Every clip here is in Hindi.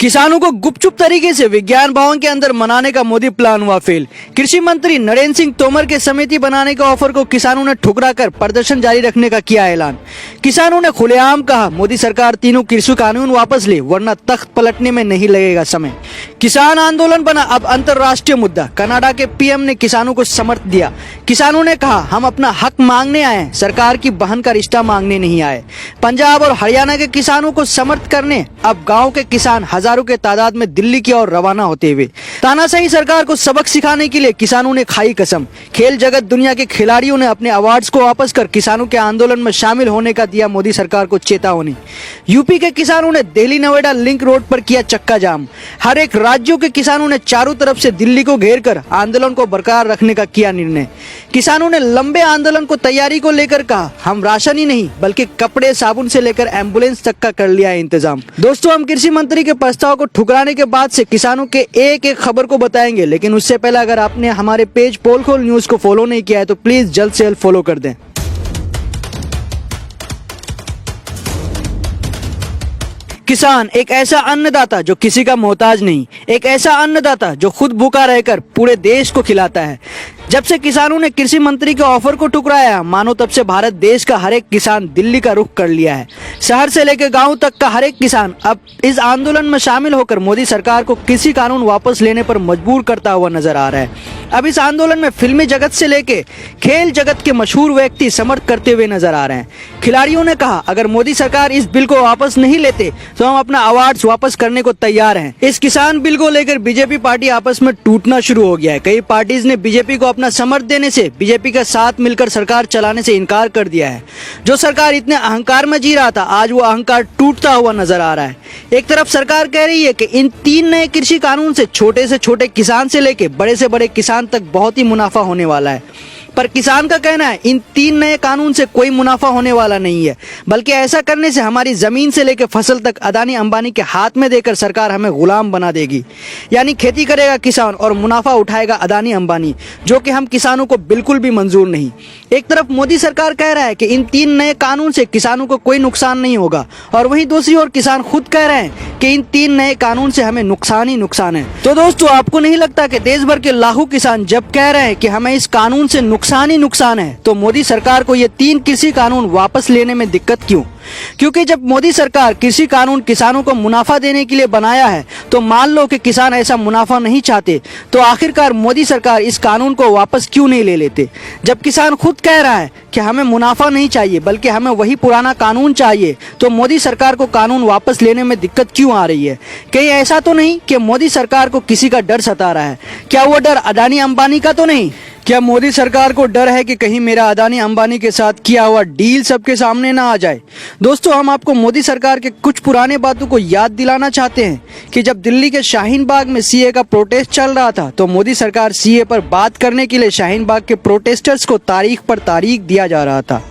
किसानों को गुपचुप तरीके से विज्ञान भवन के अंदर मनाने का मोदी प्लान हुआ फेल। कृषि मंत्री नरेंद्र सिंह तोमर के समिति बनाने के ऑफर को किसानों ने ठुकरा कर प्रदर्शन जारी रखने का किया ऐलान। किसानों ने खुलेआम कहा, मोदी सरकार तीनों कृषि कानून वापस ले वरना तख्त पलटने में नहीं लगेगा समय। किसान आंदोलन बना अब अंतर्राष्ट्रीय मुद्दा। कनाडा के पीएम ने किसानों को समर्थन दिया। किसानों ने कहा, हम अपना हक मांगने आए, सरकार की बहन का रिश्ता मांगने नहीं आए। पंजाब और हरियाणा के किसानों को समर्थन करने अब गाँव के किसान हजारों के तादाद में दिल्ली की ओर रवाना होते हुए। तानाशाही सरकार को सबक सिखाने के लिए किसानों ने खाई कसम। खेल जगत दुनिया के खिलाड़ियों ने अपने अवार्ड्स को वापस कर किसानों के आंदोलन में शामिल होने का दिया मोदी सरकार को चेतावनी। यूपी के किसानों ने दिल्ली नोएडा लिंक रोड पर किया चक्का जाम। हर एक राज्यों के किसानों ने चारों तरफ से दिल्ली को घेर कर आंदोलन को बरकरार रखने का किया निर्णय। किसानों ने लंबे आंदोलन को तैयारी को लेकर कहा, हम राशन ही नहीं बल्कि कपड़े साबुन से लेकर एम्बुलेंस तक का कर लिया है इंतजाम। दोस्तों, हम कृषि मंत्री के प्रस्ताव को ठुकराने के बाद से किसानों के एक एक खबर को बताएंगे, लेकिन उससे पहले अगर आपने हमारे पेज पोल खोल न्यूज को फॉलो नहीं किया है तो प्लीज जल्द से जल्द फॉलो कर दें। किसान एक ऐसा अन्नदाता जो किसी का मोहताज नहीं, एक ऐसा अन्नदाता जो खुद भूखा रहकर पूरे देश को खिलाता है। जब से किसानों ने कृषि मंत्री के ऑफर को ठुकराया, मानो तब से भारत देश का हर एक किसान दिल्ली का रुख कर लिया है। शहर से लेकर गांव तक का हर एक किसान अब इस आंदोलन में शामिल होकर मोदी सरकार को कृषि कानून वापस लेने पर मजबूर करता हुआ नजर आ रहा है। अब इस आंदोलन में फिल्मी जगत से लेके खेल जगत के मशहूर व्यक्ति समर्थन करते हुए नजर आ रहे हैं। खिलाड़ियों ने कहा, अगर मोदी सरकार इस बिल को वापस नहीं लेते तो हम अपना अवार्ड्स वापस करने को तैयार हैं। इस किसान बिल को लेकर बीजेपी पार्टी आपस में टूटना शुरू हो गया है। कई पार्टीज ने बीजेपी को अपना समर्थन देने से, बीजेपी के साथ मिलकर सरकार चलाने से इनकार कर दिया है। जो सरकार इतने अहंकार में जी रहा था, आज वो अहंकार टूटता हुआ नजर आ रहा है। एक तरफ सरकार कह रही है कि इन 3 नए कृषि कानून से छोटे किसान से लेके बड़े से बड़े किसान तक बहुत ही मुनाफा होने वाला है, पर किसान का कहना है इन 3 नए कानून से कोई मुनाफा होने वाला नहीं है, बल्कि ऐसा करने से हमारी जमीन से लेकर फसल तक अदानी अंबानी के हाथ में देकर सरकार हमें गुलाम बना देगी। यानी खेती करेगा किसान और मुनाफा उठाएगा अदानी अंबानी, जो कि हम किसानों को बिल्कुल भी मंजूर नहीं। एक तरफ मोदी सरकार कह रहा है कि इन 3 नए कानून से किसानों को कोई नुकसान नहीं होगा, और वहीं दूसरी ओर किसान खुद कह रहे हैं कि इन 3 नए कानून से हमें नुकसान ही नुकसान है। तो दोस्तों, आपको नहीं लगता कि देश भर के लाखों किसान जब कह रहे हैं कि हमें इस कानून से नुकसान ही नुकसान है, तो मोदी सरकार को ये 3 कृषि कानून वापस लेने में दिक्कत क्यों? क्योंकि जब मोदी सरकार कृषि कानून किसानों को मुनाफा देने के लिए बनाया है, तो मान लो कि किसान ऐसा मुनाफा नहीं चाहते, तो आखिरकार मोदी सरकार इस कानून को वापस क्यों नहीं ले लेते? जब किसान खुद कह रहा है कि हमें मुनाफा नहीं चाहिए बल्कि हमें वही पुराना कानून चाहिए, तो मोदी सरकार को कानून वापस लेने में दिक्कत क्यों आ रही है? कहीं ऐसा तो नहीं कि मोदी सरकार को किसी का डर सता रहा है? क्या वो डर अदानी अंबानी का तो नहीं? क्या मोदी सरकार को डर है कि कहीं मेरा अदानी अंबानी के साथ किया हुआ डील सबके सामने ना आ जाए? दोस्तों, हम आपको मोदी सरकार के कुछ पुराने बातों को याद दिलाना चाहते हैं कि जब दिल्ली के शाहीन बाग में सीए का प्रोटेस्ट चल रहा था, तो मोदी सरकार सीए पर बात करने के लिए शाहीन बाग के प्रोटेस्टर्स को तारीख पर तारीख दिया जा रहा था।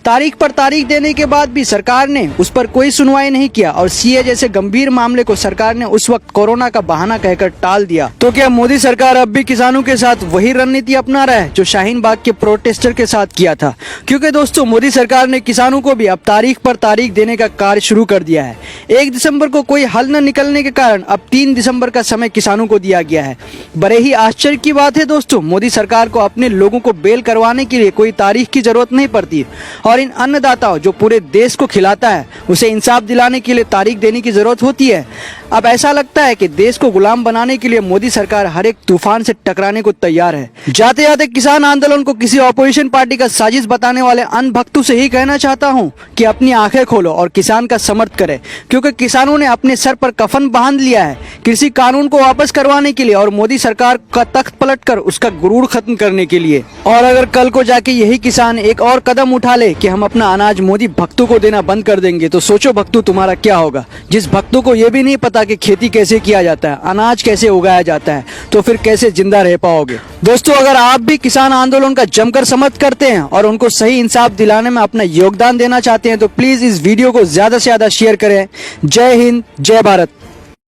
तारीख पर तारीख देने के बाद भी सरकार ने उस पर कोई सुनवाई नहीं किया, और सीए जैसे गंभीर मामले को सरकार ने उस वक्त कोरोना का बहाना कहकर टाल दिया। तो क्या मोदी सरकार अब भी किसानों के साथ वही रणनीति अपना रहा है जो शाहीन बाग के प्रोटेस्टर के साथ किया था? क्योंकि दोस्तों, मोदी सरकार ने किसानों को भी अब तारीख पर तारीख देने का कार्य शुरू कर दिया है। 1 दिसंबर को कोई हल न निकलने के कारण अब 3 दिसंबर का समय किसानों को दिया गया है। बड़े ही आश्चर्य की बात है दोस्तों, मोदी सरकार को अपने लोगों को बेल करवाने के लिए कोई तारीख की जरूरत नहीं पड़ती, और इन अन्नदाताओं जो पूरे देश को खिलाता है उसे इंसाफ दिलाने के लिए तारीख देने की जरूरत होती है। अब ऐसा लगता है कि देश को गुलाम बनाने के लिए मोदी सरकार हर एक तूफान से टकराने को तैयार है। जाते जाते किसान आंदोलन को किसी ऑपोजिशन पार्टी का साजिश बताने वाले अन्य भक्तों से ही कहना चाहता हूं कि अपनी आंखें खोलो और किसान का समर्थन करें, क्योंकि किसानों ने अपने सर पर कफन बांध लिया है कृषि कानून को वापस करवाने के लिए और मोदी सरकार का तख्त पलटकर उसका गुरूर खत्म करने के लिए। और अगर कल को जाके यही किसान एक और कदम उठा ले कि हम अपना अनाज मोदी भक्तों को देना बंद कर देंगे, तो सोचो भक्तों तुम्हारा क्या होगा। जिस भक्तों को ये भी नहीं पता कि खेती कैसे किया जाता है, अनाज कैसे उगाया जाता है, तो फिर कैसे जिंदा रह पाओगे? दोस्तों, अगर आप भी किसान आंदोलन का जमकर समर्थन करते हैं और उनको सही इंसाफ दिलाने में अपना योगदान देना चाहते हैं, तो प्लीज इस वीडियो को ज्यादा से ज्यादा शेयर करें। जय हिंद, जय भारत।